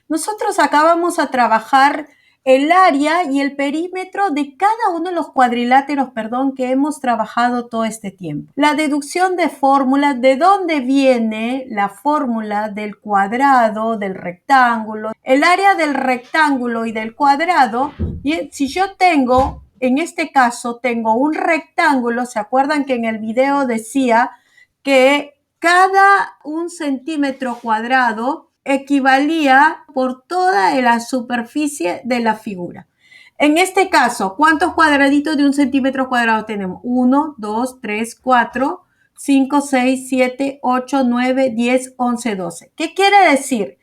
Nosotros acá vamos a trabajar el área y el perímetro de cada uno de los cuadriláteros, que hemos trabajado todo este tiempo. La deducción de fórmulas, ¿de dónde viene la fórmula del cuadrado, del rectángulo? El área del rectángulo y del cuadrado, bien, si yo tengo, en este caso, tengo un rectángulo, ¿se acuerdan que en el video decía que cada 1 centímetro cuadrado equivalía por toda la superficie de la figura? En este caso, ¿cuántos cuadraditos de 1 centímetro cuadrado tenemos? 1, 2, 3, 4, 5, 6, 7, 8, 9, 10, 11, 12. ¿Qué quiere decir?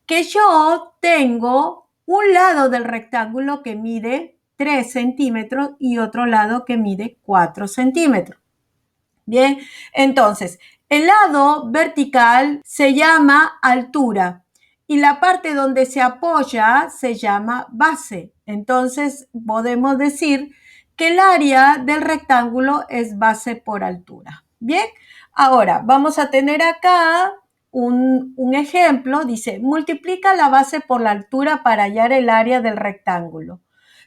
Que yo tengo un lado del rectángulo que mide 3 centímetros y otro lado que mide 4 centímetros. Bien, entonces, el lado vertical se llama altura y la parte donde se apoya se llama base. Entonces, podemos decir que el área del rectángulo es base por altura. Bien, ahora vamos a tener acá un ejemplo. Dice, multiplica la base por la altura para hallar el área del rectángulo.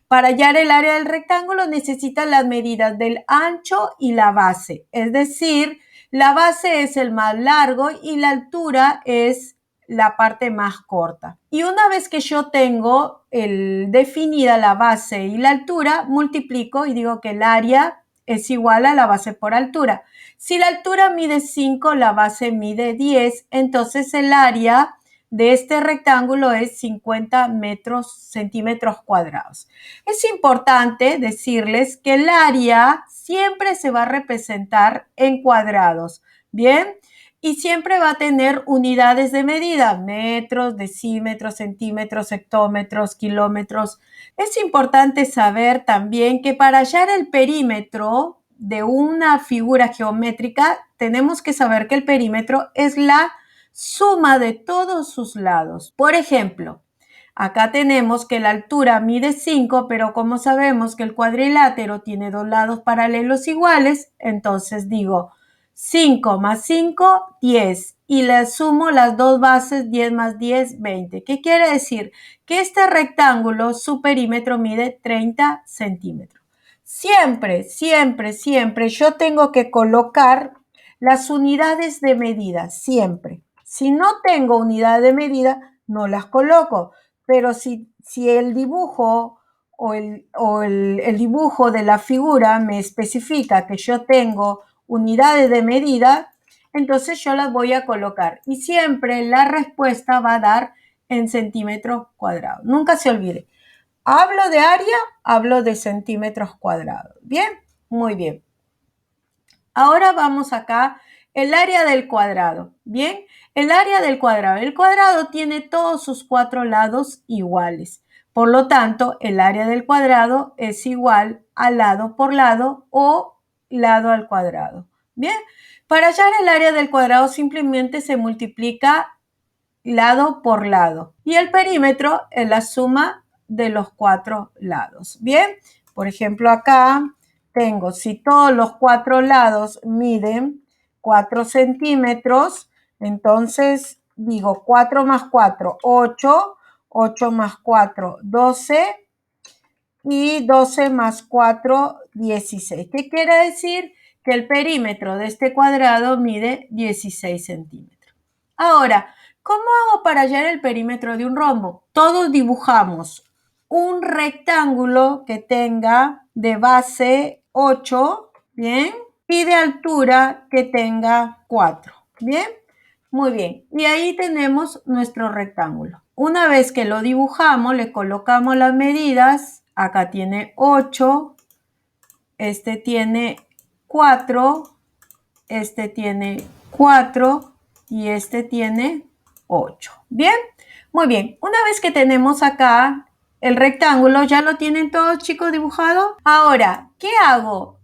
Para hallar el área del rectángulo necesitas las medidas del ancho y la base. Es decir, la base es el más largo y la altura es la parte más corta. Y una vez que yo tengo definida la base y la altura, multiplico y digo que el área es igual a la base por altura. Si la altura mide 5, la base mide 10, entonces el área de este rectángulo es 50 centímetros cuadrados. Es importante decirles que el área siempre se va a representar en cuadrados, ¿bien? Y siempre va a tener unidades de medida, metros, decímetros, centímetros, hectómetros, kilómetros. Es importante saber también que para hallar el perímetro de una figura geométrica, tenemos que saber que el perímetro es la suma de todos sus lados. Por ejemplo, acá tenemos que la altura mide 5, pero como sabemos que el cuadrilátero tiene dos lados paralelos iguales, entonces digo 5 más 5, 10. Y le sumo las dos bases, 10 más 10, 20. ¿Qué quiere decir? Que este rectángulo, su perímetro mide 30 centímetros. Siempre, siempre, siempre yo tengo que colocar las unidades de medida, siempre. Si no tengo unidad de medida, no las coloco. Pero si el dibujo o el dibujo de la figura me especifica que yo tengo unidades de medida, entonces yo las voy a colocar. Y siempre la respuesta va a dar en centímetros cuadrados. Nunca se olvide. Hablo de área, hablo de centímetros cuadrados. ¿Bien? Muy bien. Ahora vamos acá, el área del cuadrado. Bien, el área del cuadrado. El cuadrado tiene todos sus 4 lados iguales. Por lo tanto, el área del cuadrado es igual a lado por lado o lado al cuadrado. Bien, para hallar el área del cuadrado simplemente se multiplica lado por lado. Y el perímetro es la suma de los 4 lados. Bien, por ejemplo acá tengo, si todos los 4 lados miden 4 centímetros, entonces digo 4 más 4, 8, 8 más 4, 12 y 12 más 4, 16. ¿Qué quiere decir? Que el perímetro de este cuadrado mide 16 centímetros. Ahora, ¿cómo hago para hallar el perímetro de un rombo? Todos dibujamos un rectángulo que tenga de base 8, ¿bien? Y de altura que tenga 4, ¿bien? Muy bien, y ahí tenemos nuestro rectángulo. Una vez que lo dibujamos, le colocamos las medidas. Acá tiene 8, este tiene 4, este tiene 4 y este tiene 8. ¿Bien? Muy bien, una vez que tenemos acá el rectángulo, ¿ya lo tienen todos, chicos, dibujado? Ahora, ¿qué hago?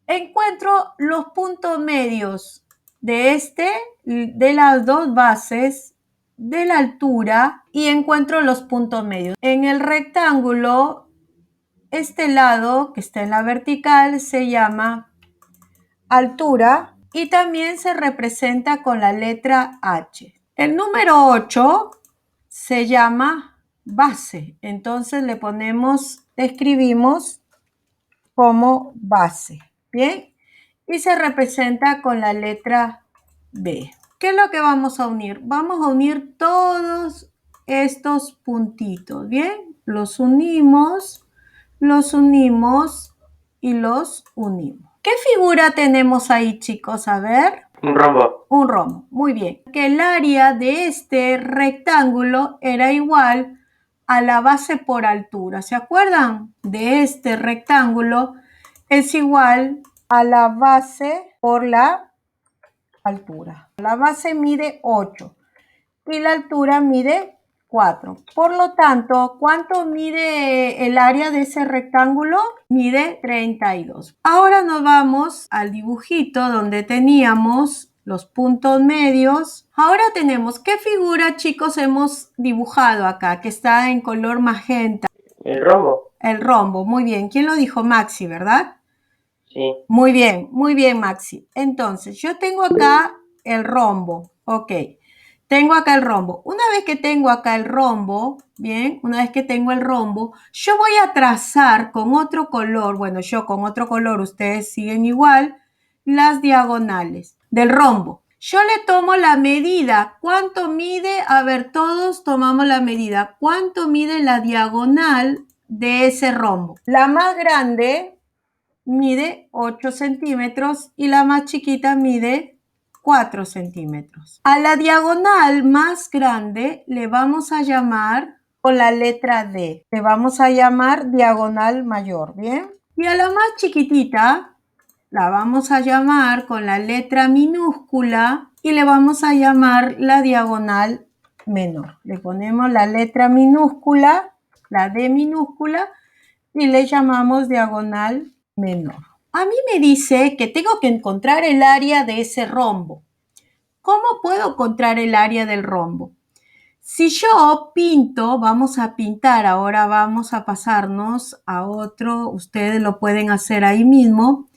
Encuentro los puntos medios de las dos bases, de la altura, y encuentro los puntos medios. En el rectángulo, este lado que está en la vertical se llama altura y también se representa con la letra H. El número 8 se llama base. Entonces le escribimos como base. ¿Bien? Y se representa con la letra B. ¿Qué es lo que vamos a unir? Vamos a unir todos estos puntitos. ¿Bien? Los unimos y los unimos. ¿Qué figura tenemos ahí, chicos? A ver. Un rombo. Un rombo. Muy bien. Que el área de este rectángulo era igual a la base por altura. ¿Se acuerdan? De este rectángulo es igual a la base por la altura. La base mide 8 y la altura mide 4. Por lo tanto, ¿cuánto mide el área de ese rectángulo? Mide 32. Ahora nos vamos al dibujito donde teníamos los puntos medios. Ahora tenemos, ¿qué figura, chicos, hemos dibujado acá? Que está en color magenta. El rombo. El rombo, muy bien. ¿Quién lo dijo? Maxi, ¿verdad? Sí. Muy bien, Maxi. Entonces, yo tengo acá el rombo. Ok. Tengo acá el rombo. Una vez que tengo acá el rombo, bien, una vez que tengo el rombo, yo voy a trazar con otro color, bueno, yo con otro color, ustedes siguen igual, las diagonales del rombo. Yo le tomo la medida. ¿Cuánto mide? A ver, todos tomamos la medida. ¿Cuánto mide la diagonal de ese rombo? La más grande mide 8 centímetros y la más chiquita mide 4 centímetros. A la diagonal más grande le vamos a llamar con la letra D. Le vamos a llamar diagonal mayor, ¿bien? Y a la más chiquitita la vamos a llamar con la letra minúscula y le vamos a llamar la diagonal menor. Le ponemos la letra minúscula, la D minúscula, y le llamamos diagonal menor. A mí me dice que tengo que encontrar el área de ese rombo. ¿Cómo puedo encontrar el área del rombo? Si yo pinto, vamos a pintar, ahora vamos a pasarnos a otro, ustedes lo pueden hacer ahí mismo.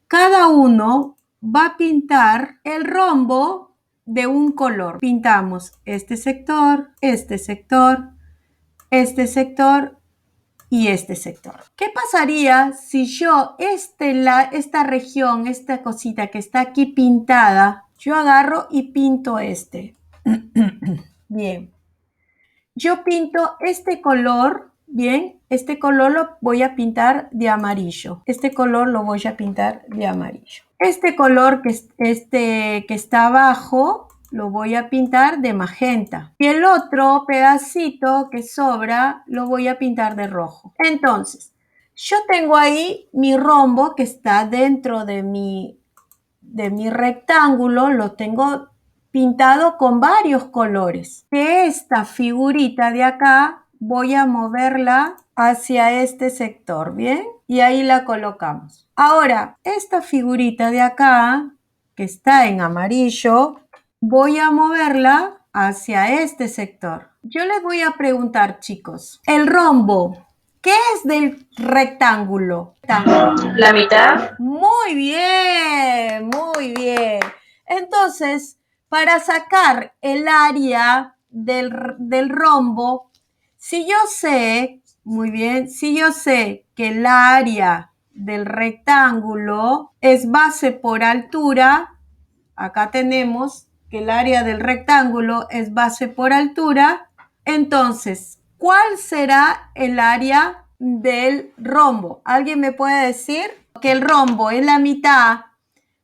Cada uno va a pintar el rombo de un color. Pintamos este sector, este sector, este sector y este sector. ¿Qué pasaría si yo esta región, esta cosita que está aquí pintada, yo agarro y pinto este? Bien. Yo pinto este color, bien, este color lo voy a pintar de amarillo. Este color lo voy a pintar de amarillo. Este color que está abajo lo voy a pintar de magenta. Y el otro pedacito que sobra lo voy a pintar de rojo. Entonces, yo tengo ahí mi rombo que está dentro de mi rectángulo, lo tengo pintado con varios colores. De esta figurita de acá voy a moverla hacia este sector, ¿bien? Y ahí la colocamos. Ahora, esta figurita de acá, que está en amarillo, voy a moverla hacia este sector. Yo les voy a preguntar, chicos, el rombo, ¿qué es del rectángulo? La mitad. Muy bien, muy bien. Entonces, para sacar el área del rombo, si yo sé, muy bien, si yo sé que el área del rectángulo es base por altura, acá tenemos que el área del rectángulo es base por altura, entonces, ¿cuál será el área del rombo? ¿Alguien me puede decir? Que el rombo es la mitad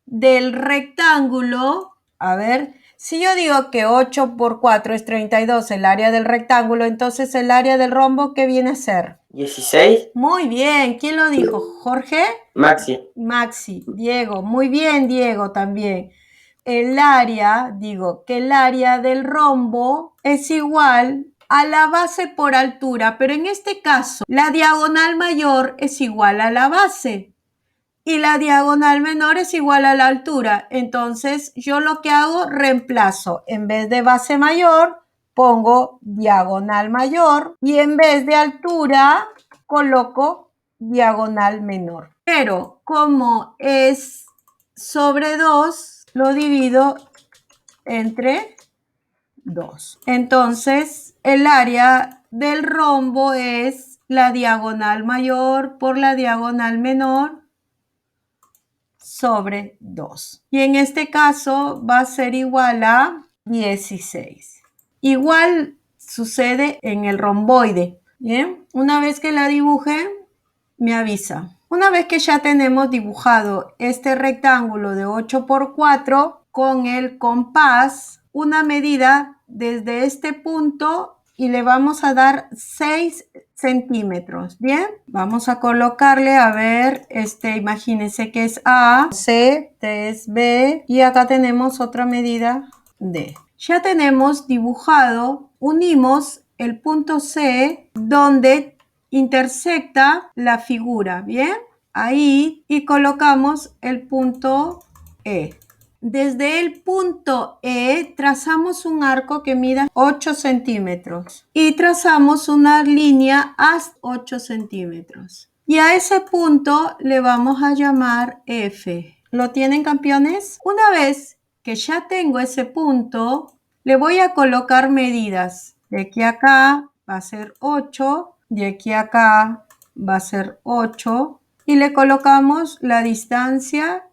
del rectángulo. A ver, si yo digo que 8 por 4 es 32, el área del rectángulo, entonces el área del rombo, ¿qué viene a ser? 16. Muy bien, ¿quién lo dijo? ¿Jorge? Maxi. Maxi, Diego, muy bien, Diego también. El área, digo que el área del rombo es igual a la base por altura, pero en este caso la diagonal mayor es igual a la base y la diagonal menor es igual a la altura. Entonces yo lo que hago, reemplazo, en vez de base mayor, pongo diagonal mayor y en vez de altura, coloco diagonal menor. Pero como es sobre 2, lo divido entre 2. Entonces, el área del rombo es la diagonal mayor por la diagonal menor sobre 2. Y en este caso va a ser igual a 16. Igual sucede en el romboide. Bien, una vez que la dibuje, me avisa. Una vez que ya tenemos dibujado este rectángulo de 8 por 4 con el compás, una medida desde este punto y le vamos a dar 6 centímetros. Bien, vamos a colocarle, a ver, imagínense que es A, C, este es B y acá tenemos otra medida D. Ya tenemos dibujado, unimos el punto C donde intersecta la figura, ¿bien? Ahí y colocamos el punto E. Desde el punto E trazamos un arco que mida 8 centímetros y trazamos una línea hasta 8 centímetros. Y a ese punto le vamos a llamar F. ¿Lo tienen, campeones? Una vez que ya tengo ese punto, le voy a colocar medidas. De aquí a acá va a ser 8, de aquí a acá va a ser 8 y le colocamos la distancia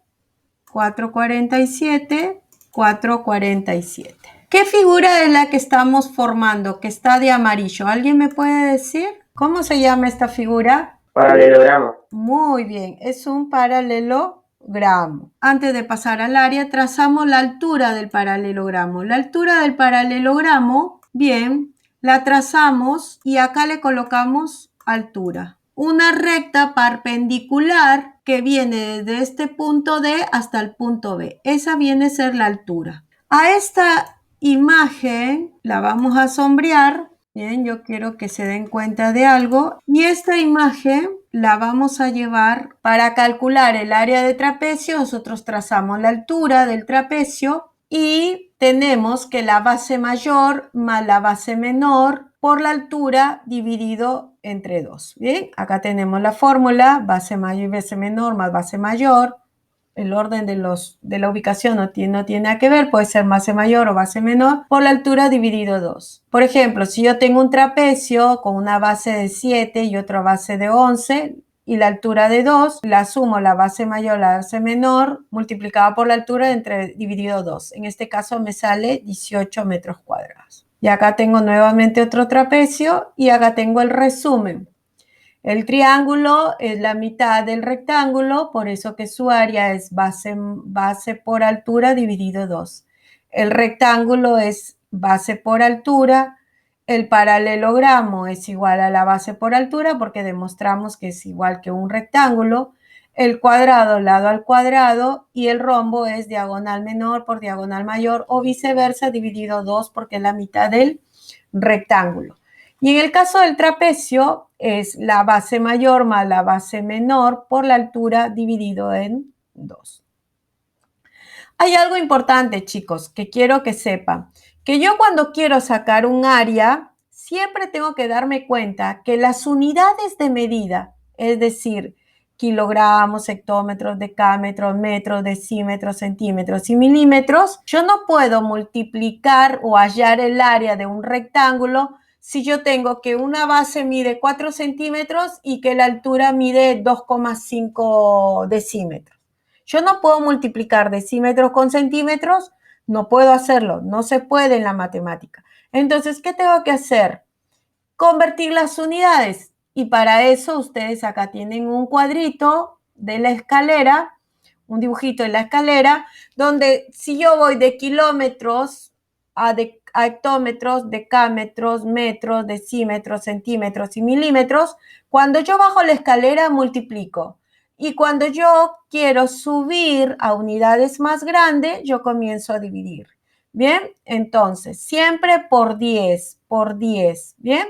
4,47, 4,47. ¿Qué figura es la que estamos formando, que está de amarillo? ¿Alguien me puede decir? ¿Cómo se llama esta figura? Paralelogramo. Muy bien, es un paralelogramo. Antes de pasar al área, trazamos la altura del paralelogramo. La altura del paralelogramo, bien, la trazamos y acá le colocamos altura. Una recta perpendicular que viene desde este punto D hasta el punto B. Esa viene a ser la altura. A esta imagen la vamos a sombrear. Bien, yo quiero que se den cuenta de algo. Y esta imagen la vamos a llevar para calcular el área de trapecio. Nosotros trazamos la altura del trapecio y tenemos que la base mayor más la base menor por la altura dividido entre 2. Bien, acá tenemos la fórmula, base mayor y base menor más base mayor. El orden de la ubicación no tiene nada que ver, puede ser base mayor o base menor por la altura dividido 2. Por ejemplo, si yo tengo un trapecio con una base de 7 y otra base de 11 y la altura de 2, la sumo la base mayor, la base menor, multiplicada por la altura dividido 2. En este caso me sale 18 metros cuadrados. Y acá tengo nuevamente otro trapecio y acá tengo el resumen. El triángulo es la mitad del rectángulo, por eso que su área es base por altura dividido 2. El rectángulo es base por altura. El paralelogramo es igual a la base por altura porque demostramos que es igual que un rectángulo. El cuadrado lado al cuadrado y el rombo es diagonal menor por diagonal mayor o viceversa dividido 2 porque es la mitad del rectángulo. Y en el caso del trapecio es la base mayor más la base menor por la altura dividido en 2. Hay algo importante, chicos, que quiero que sepan, que yo cuando quiero sacar un área, siempre tengo que darme cuenta que las unidades de medida, es decir, kilogramos, hectómetros, decámetros, metros, decímetros, centímetros y milímetros, yo no puedo multiplicar o hallar el área de un rectángulo si yo tengo que una base mide 4 centímetros y que la altura mide 2,5 decímetros. Yo no puedo multiplicar decímetros con centímetros, no puedo hacerlo, no se puede en la matemática. Entonces, ¿qué tengo que hacer? Convertir las unidades. Y para eso ustedes acá tienen un cuadrito de la escalera, un dibujito de la escalera, donde si yo voy de kilómetros a hectómetros, decámetros, metros, decímetros, centímetros y milímetros, cuando yo bajo la escalera multiplico. Y cuando yo quiero subir a unidades más grandes, yo comienzo a dividir. Bien, entonces, siempre por 10, ¿bien?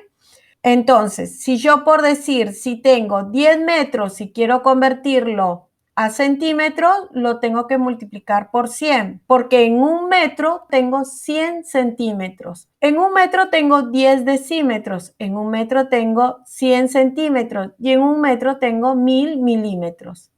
Entonces, si yo por decir, si tengo 10 metros y quiero convertirlo a centímetros, lo tengo que multiplicar por 100, porque en un metro tengo 100 centímetros. En un metro tengo 10 decímetros, en un metro tengo 100 centímetros y en un metro tengo 1000 milímetros.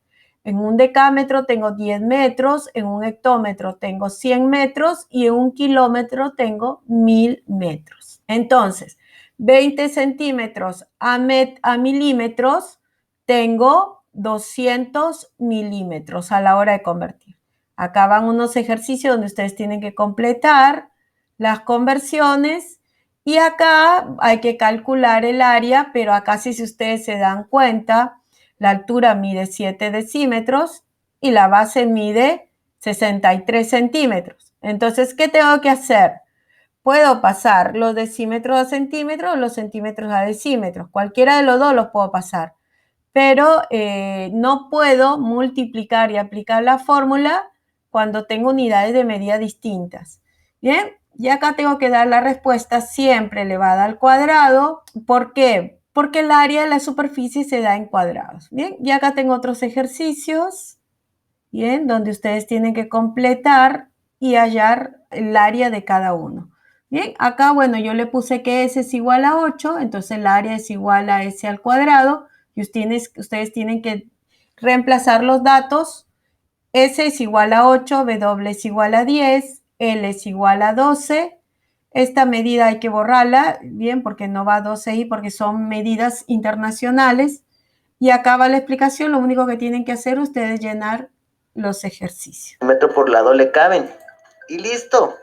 En un decámetro tengo 10 metros, en un hectómetro tengo 100 metros y en un kilómetro tengo 1000 metros. Entonces, 20 centímetros a milímetros tengo 200 milímetros a la hora de convertir. Acá van unos ejercicios donde ustedes tienen que completar las conversiones y acá hay que calcular el área, pero acá sí, si ustedes se dan cuenta, la altura mide 7 decímetros y la base mide 63 centímetros. Entonces, ¿qué tengo que hacer? Puedo pasar los decímetros a centímetros o los centímetros a decímetros. Cualquiera de los dos los puedo pasar. Pero no puedo multiplicar y aplicar la fórmula cuando tengo unidades de medida distintas. Bien, y acá tengo que dar la respuesta siempre elevada al cuadrado. ¿Por qué? Porque el área de la superficie se da en cuadrados. Bien, y acá tengo otros ejercicios, bien, donde ustedes tienen que completar y hallar el área de cada uno. Bien, acá, bueno, yo le puse que S es igual a 8, entonces el área es igual a S al cuadrado, y ustedes tienen que reemplazar los datos. S es igual a 8, W es igual a 10, L es igual a 12. Esta medida hay que borrarla, bien, porque no va a 12 ahí, porque son medidas internacionales. Y acá va la explicación, lo único que tienen que hacer ustedes es llenar los ejercicios. Un metro por lado le caben. Y listo,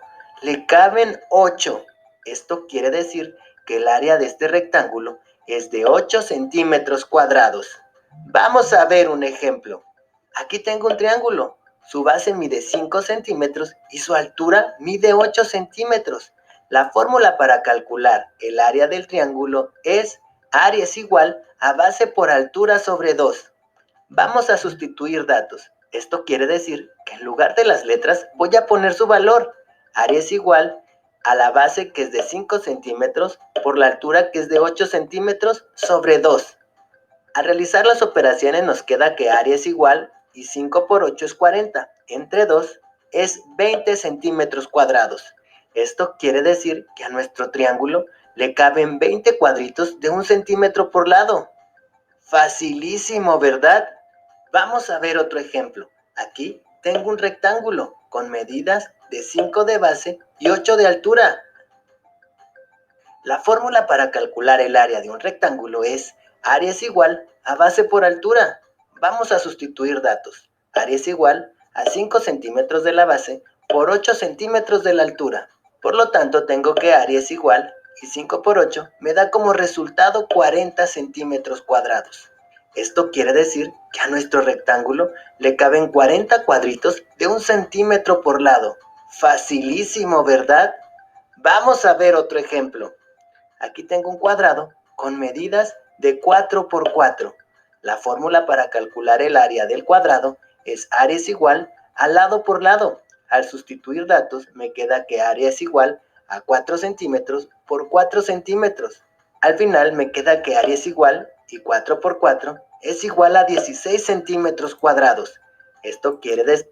le caben 8. Esto quiere decir que el área de este rectángulo es de 8 centímetros cuadrados. Vamos a ver un ejemplo. Aquí tengo un triángulo. Su base mide 5 centímetros y su altura mide 8 centímetros. La fórmula para calcular el área del triángulo es área es igual a base por altura sobre 2. Vamos a sustituir datos. Esto quiere decir que en lugar de las letras voy a poner su valor. Área es igual a la base, que es de 5 centímetros, por la altura, que es de 8 centímetros, sobre 2. Al realizar las operaciones nos queda que área es igual y 5 por 8 es 40. Entre 2 es 20 centímetros cuadrados. Esto quiere decir que a nuestro triángulo le caben 20 cuadritos de 1 centímetro por lado. Facilísimo, ¿verdad? Vamos a ver otro ejemplo. Aquí tengo un rectángulo con medidas de 5 de base y 8 de altura. La fórmula para calcular el área de un rectángulo es área es igual a base por altura. Vamos a sustituir datos. Área es igual a 5 centímetros de la base por 8 centímetros de la altura. Por lo tanto, tengo que área es igual y 5 por 8 me da como resultado 40 centímetros cuadrados. Esto quiere decir que a nuestro rectángulo le caben 40 cuadritos de 1 centímetro por lado. Facilísimo, ¿verdad? Vamos a ver otro ejemplo. Aquí tengo un cuadrado con medidas de 4 por 4. La fórmula para calcular el área del cuadrado es área es igual a lado por lado. Al sustituir datos me queda que área es igual a 4 centímetros por 4 centímetros. Al final me queda que área es igual y 4 por 4 es igual a 16 centímetros cuadrados. Esto quiere decir